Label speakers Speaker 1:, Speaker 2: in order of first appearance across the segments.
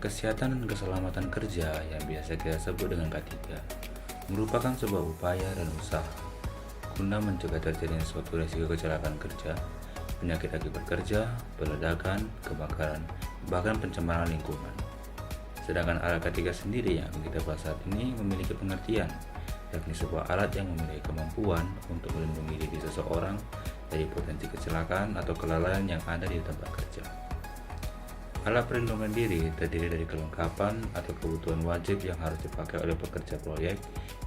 Speaker 1: Kesehatan dan keselamatan kerja yang biasa kita sebut dengan K3 merupakan sebuah upaya dan usaha guna mencegah terjadinya suatu risiko kecelakaan kerja, penyakit akibat kerja, peledakan, kebakaran, bahkan pencemaran lingkungan. Sedangkan alat K3 sendiri yang akan kita bahas saat ini memiliki pengertian, yakni sebuah alat yang memiliki kemampuan untuk melindungi diri seseorang dari potensi kecelakaan atau kelalaian yang ada di tempat kerja. Alat perlindungan diri terdiri dari kelengkapan atau kebutuhan wajib yang harus dipakai oleh pekerja proyek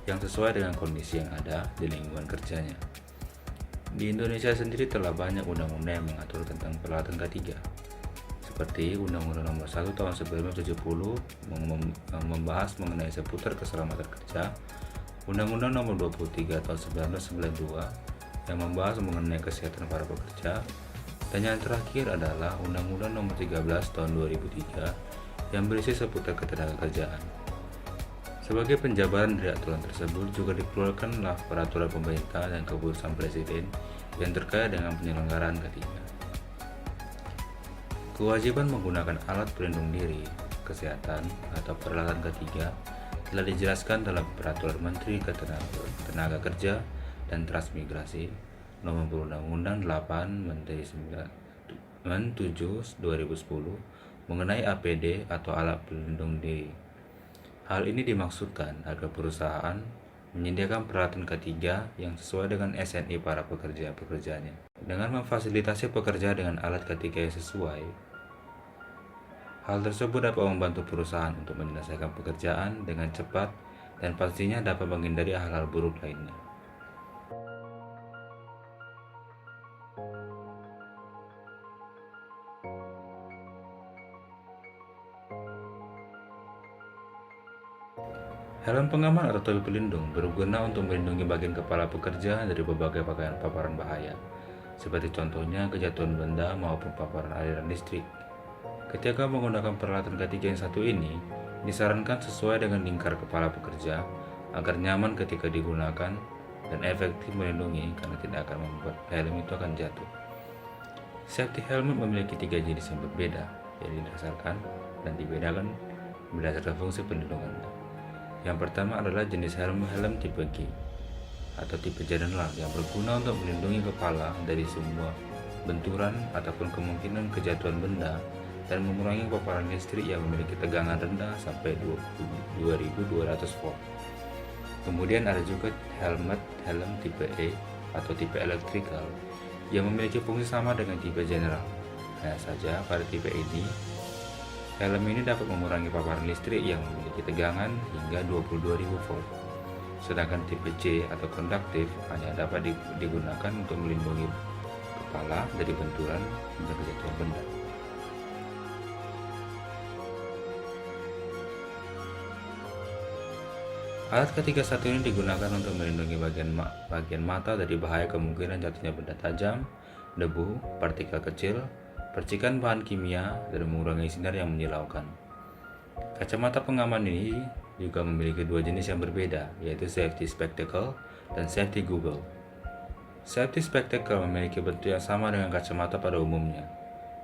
Speaker 1: yang sesuai dengan kondisi yang ada di lingkungan kerjanya. Di Indonesia sendiri telah banyak undang-undang yang mengatur tentang peralatan K3, seperti Undang-Undang Nomor 1 Tahun 1970 membahas mengenai seputar keselamatan kerja, Undang-Undang Nomor 23 Tahun 1992 yang membahas mengenai kesehatan para pekerja, dan yang terakhir adalah Undang-Undang Nomor 13 Tahun 2003 yang berisi seputar ketenagakerjaan. Sebagai penjabaran dari aturan tersebut juga dikeluarkanlah peraturan pemerintah dan keputusan presiden yang terkait dengan penyelenggaraan K3. Kewajiban menggunakan alat pelindung diri, kesehatan, atau peralatan K3 telah dijelaskan dalam Peraturan Menteri Ketenagakerja dan Transmigrasi Nomor Perundang-Undang 8 Menteri 7 2010 mengenai APD atau alat pelindung diri. Hal ini dimaksudkan agar perusahaan menyediakan peralatan K3 yang sesuai dengan SNI para pekerja-pekerjanya. Dengan memfasilitasi pekerja dengan alat K3 yang sesuai, hal tersebut dapat membantu perusahaan untuk menyelesaikan pekerjaan dengan cepat dan pastinya dapat menghindari hal-hal buruk lainnya. Helm pengaman atau topi pelindung berguna untuk melindungi bagian kepala pekerja dari berbagai paparan bahaya, seperti contohnya kejatuhan benda maupun paparan aliran listrik. Ketika menggunakan peralatan K3 yang satu ini, disarankan sesuai dengan lingkar kepala pekerja agar nyaman ketika digunakan dan efektif melindungi karena tidak akan membuat helm itu akan jatuh. Safety helmet memiliki 3 jenis yang berbeda, yang didasarkan dan dibedakan berdasarkan fungsi pelindungannya. Yang pertama adalah jenis helm tipe G atau tipe general yang berguna untuk melindungi kepala dari semua benturan ataupun kemungkinan kejatuhan benda dan mengurangi paparan listrik yang memiliki tegangan rendah sampai 2200 volt. Kemudian ada juga helm tipe E atau tipe electrical yang memiliki fungsi sama dengan tipe general. Hanya saja pada tipe ini, helm ini dapat mengurangi paparan listrik yang memiliki tegangan hingga 22.000 volt. Sedangkan tipe C atau konduktif hanya dapat digunakan untuk melindungi kepala dari benturan dan kejatuhan benda. Alat K3 satu ini digunakan untuk melindungi bagian mata dari bahaya kemungkinan jatuhnya benda tajam, debu, partikel kecil, percikan bahan kimia, dan mengurangi sinar yang menyilaukan. Kacamata pengaman ini juga memiliki dua jenis yang berbeda, yaitu safety spectacle dan safety goggle. Safety spectacle memiliki bentuk yang sama dengan kacamata pada umumnya,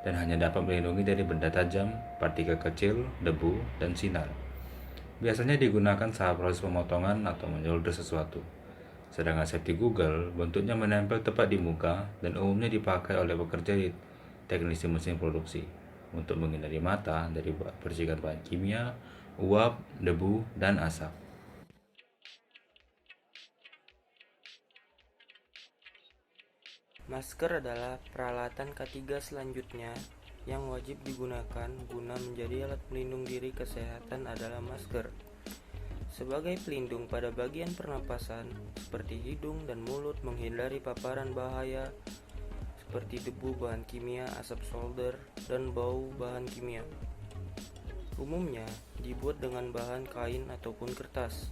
Speaker 1: dan hanya dapat melindungi dari benda tajam, partikel kecil, debu, dan sinar. Biasanya digunakan saat proses pemotongan atau menyolder sesuatu. Sedangkan safety goggle bentuknya menempel tepat di muka dan umumnya dipakai oleh pekerja di teknisi mesin produksi untuk menghindari mata dari percikan bahan kimia, uap, debu, dan asap.
Speaker 2: Masker adalah peralatan K3 selanjutnya yang wajib digunakan guna menjadi alat pelindung diri. Kesehatan adalah masker sebagai pelindung pada bagian pernapasan seperti hidung dan mulut, menghindari paparan bahaya seperti debu, bahan kimia, asap solder, dan bau bahan kimia. Umumnya dibuat dengan bahan kain ataupun kertas.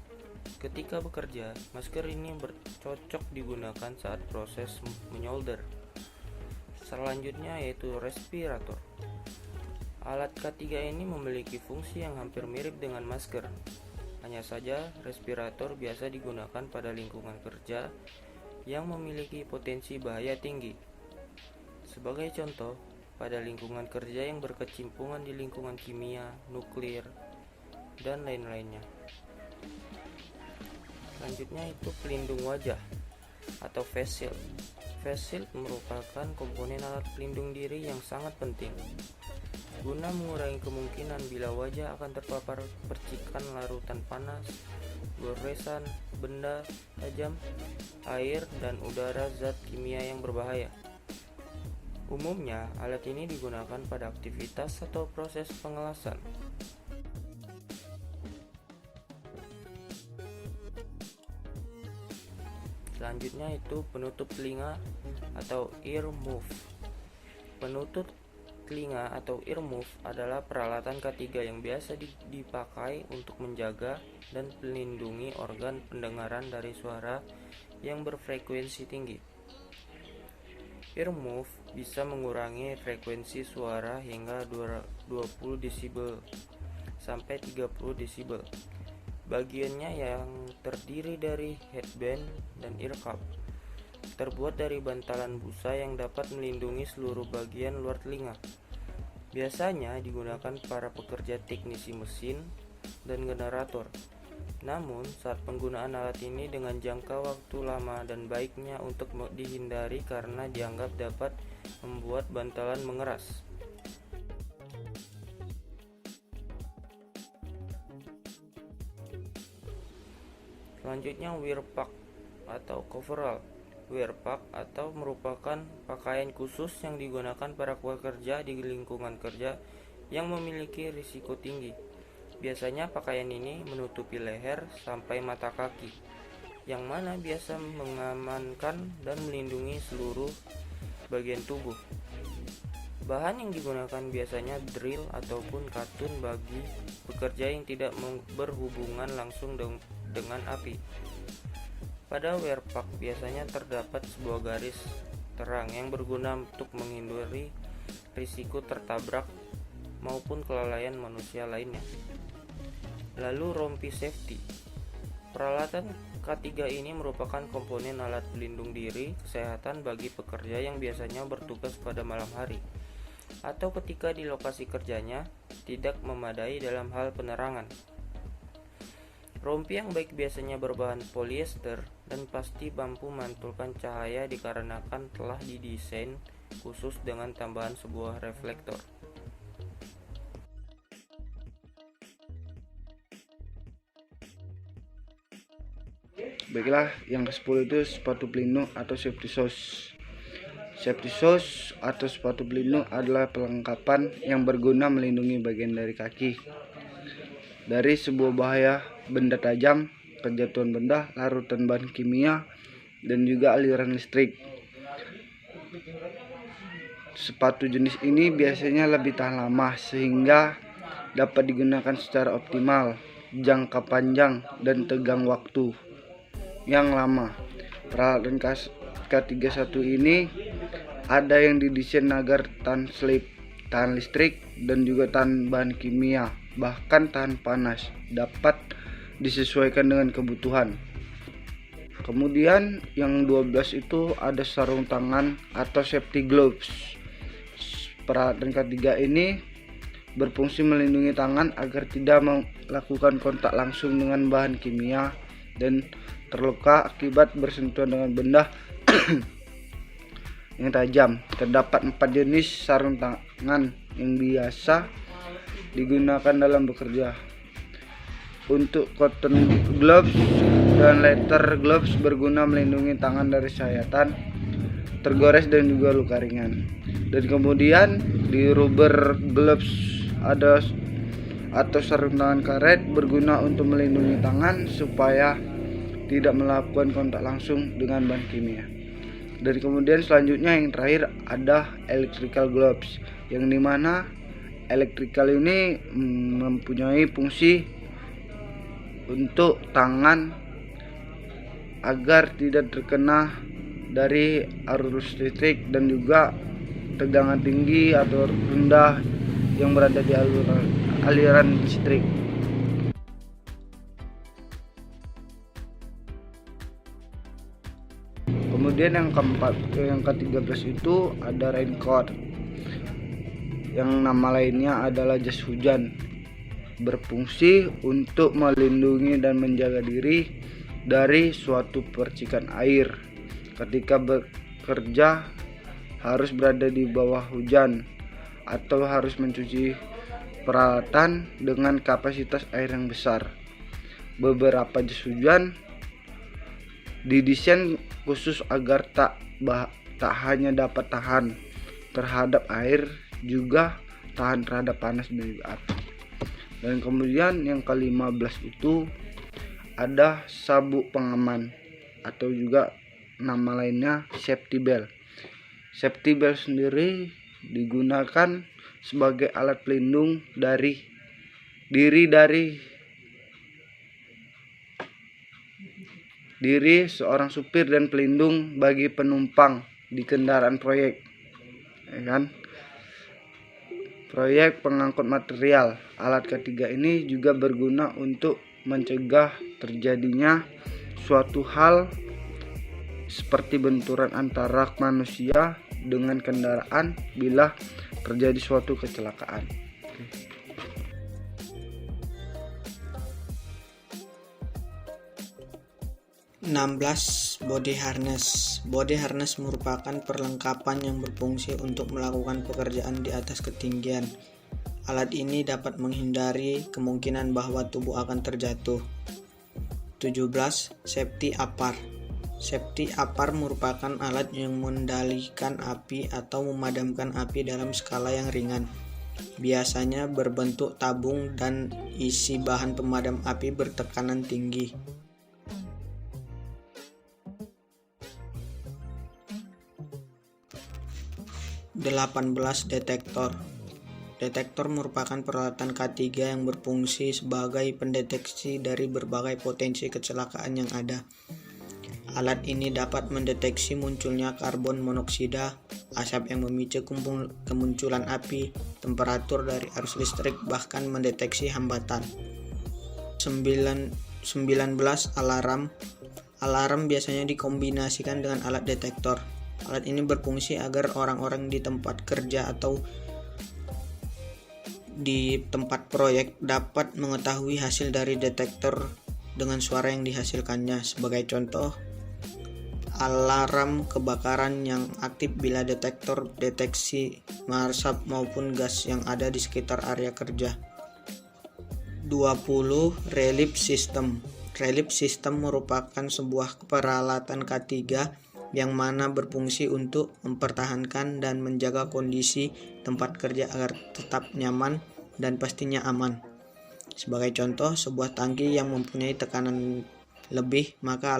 Speaker 2: Ketika bekerja, masker ini bercocok digunakan saat proses menyolder. Selanjutnya yaitu respirator. Alat K3 ini memiliki fungsi yang hampir mirip dengan masker. Hanya saja respirator biasa digunakan pada lingkungan kerja yang memiliki potensi bahaya tinggi. Sebagai contoh, pada lingkungan kerja yang berkecimpungan di lingkungan kimia, nuklir, dan lain-lainnya. Selanjutnya itu pelindung wajah atau face shield. Face shield merupakan komponen alat pelindung diri yang sangat penting guna mengurangi kemungkinan bila wajah akan terpapar percikan larutan panas, goresan, benda tajam, air, dan udara zat kimia yang berbahaya. Umumnya, alat ini digunakan pada aktivitas atau proses pengelasan. Selanjutnya itu penutup telinga atau ear muff. Penutup telinga atau ear muff adalah peralatan ketiga yang biasa dipakai untuk menjaga dan melindungi organ pendengaran dari suara yang berfrekuensi tinggi. Ear muff bisa mengurangi frekuensi suara hingga 20 desibel sampai 30 desibel. Bagiannya yang terdiri dari headband dan ear cup. Terbuat dari bantalan busa yang dapat melindungi seluruh bagian luar telinga. Biasanya digunakan para pekerja teknisi mesin dan generator. Namun, saat penggunaan alat ini dengan jangka waktu lama dan baiknya untuk dihindari karena dianggap dapat membuat bantalan mengeras. Selanjutnya wear pack atau coverall. Wear pack atau merupakan pakaian khusus yang digunakan para pekerja di lingkungan kerja yang memiliki risiko tinggi. Biasanya pakaian ini menutupi leher sampai mata kaki, yang mana biasa mengamankan dan melindungi seluruh bagian tubuh. Bahan yang digunakan biasanya drill ataupun katun bagi pekerja yang tidak berhubungan langsung dengan api. Pada wear pack biasanya terdapat sebuah garis terang yang berguna untuk menghindari risiko tertabrak maupun kelalaian manusia lainnya. Lalu rompi safety. Peralatan K3 ini merupakan komponen alat pelindung diri kesehatan bagi pekerja yang biasanya bertugas pada malam hari atau ketika di lokasi kerjanya tidak memadai dalam hal penerangan. Rompi yang baik biasanya berbahan polyester dan pasti mampu memantulkan cahaya dikarenakan telah didesain khusus dengan tambahan sebuah reflektor.
Speaker 3: Baiklah, yang ke-10 itu sepatu pelindung atau safety shoes. Safety shoes atau sepatu pelindung adalah perlengkapan yang berguna melindungi bagian dari kaki dari sebuah bahaya benda tajam, kejatuhan benda, larutan bahan kimia, dan juga aliran listrik. Sepatu jenis ini biasanya lebih tahan lama sehingga dapat digunakan secara optimal, jangka panjang, dan tegang waktu yang lama. Peralatan K31 ini ada yang didesain agar tahan slip, tahan listrik, dan juga tahan bahan kimia, bahkan tahan panas, dapat disesuaikan dengan kebutuhan. Kemudian yang 12 itu ada sarung tangan atau safety gloves. Peralatan K3 ini berfungsi melindungi tangan agar tidak melakukan kontak langsung dengan bahan kimia dan terluka akibat bersentuhan dengan benda yang tajam. Terdapat 4 jenis sarung tangan yang biasa digunakan dalam bekerja. Untuk cotton gloves dan leather gloves berguna melindungi tangan dari sayatan, tergores, dan juga luka ringan. Dan kemudian di rubber gloves ada atau sarung tangan karet berguna untuk melindungi tangan supaya tidak melakukan kontak langsung dengan bahan kimia. Dan kemudian selanjutnya yang terakhir ada electrical gloves, yang dimana electrical ini mempunyai fungsi untuk tangan agar tidak terkena dari arus listrik dan juga tegangan tinggi atau rendah yang berada di aliran listrik. Kemudian yang ke-13 itu ada raincoat. yang nama lainnya adalah jas hujan, berfungsi untuk melindungi dan menjaga diri dari suatu percikan air. Ketika bekerja harus berada di bawah hujan atau harus mencuci peralatan dengan kapasitas air yang besar. Beberapa jas hujan didesain khusus agar tak hanya dapat tahan terhadap air, juga tahan terhadap panas dari api. Dan kemudian yang ke-15 itu ada sabuk pengaman atau juga nama lainnya safety belt. Safety belt sendiri digunakan sebagai alat pelindung diri seorang supir dan pelindung bagi penumpang di kendaraan proyek, ya kan? Proyek pengangkut material. Alat ketiga ini juga berguna untuk mencegah terjadinya suatu hal seperti benturan antara manusia dengan kendaraan bila terjadi suatu kecelakaan.
Speaker 4: 16. Body harness. Body harness merupakan perlengkapan yang berfungsi untuk melakukan pekerjaan di atas ketinggian. Alat ini dapat menghindari kemungkinan bahwa tubuh akan terjatuh. 17. Safety appar. Safety appar merupakan alat yang mengendalikan api atau memadamkan api dalam skala yang ringan. Biasanya berbentuk tabung dan isi bahan pemadam api bertekanan tinggi. 18. Detektor. Detektor merupakan peralatan K3 yang berfungsi sebagai pendeteksi dari berbagai potensi kecelakaan yang ada. Alat ini dapat mendeteksi munculnya karbon monoksida, asap yang memicu kemunculan api, temperatur dari arus listrik, bahkan mendeteksi hambatan. 19. Alarm. Alarm biasanya dikombinasikan dengan alat detektor. Alat ini berfungsi agar orang-orang di tempat kerja atau di tempat proyek dapat mengetahui hasil dari detektor dengan suara yang dihasilkannya. Sebagai contoh, alarm kebakaran yang aktif bila detektor deteksi asap maupun gas yang ada di sekitar area kerja. 20. Relief system. Relief system merupakan sebuah peralatan K3 yang mana berfungsi untuk mempertahankan dan menjaga kondisi tempat kerja agar tetap nyaman dan pastinya aman. Sebagai contoh, sebuah tangki yang mempunyai tekanan lebih, maka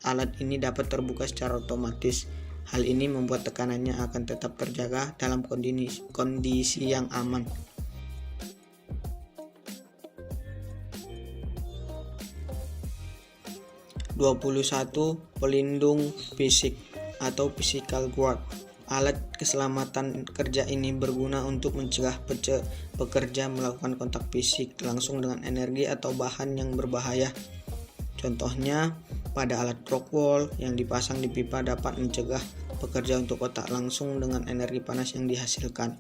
Speaker 4: alat ini dapat terbuka secara otomatis. Hal ini membuat tekanannya akan tetap terjaga dalam kondisi yang aman. 21. Pelindung fisik atau physical guard. Alat keselamatan kerja ini berguna untuk mencegah pekerja melakukan kontak fisik langsung dengan energi atau bahan yang berbahaya. Contohnya, pada alat rock wall yang dipasang di pipa dapat mencegah pekerja untuk kontak langsung dengan energi panas yang dihasilkan.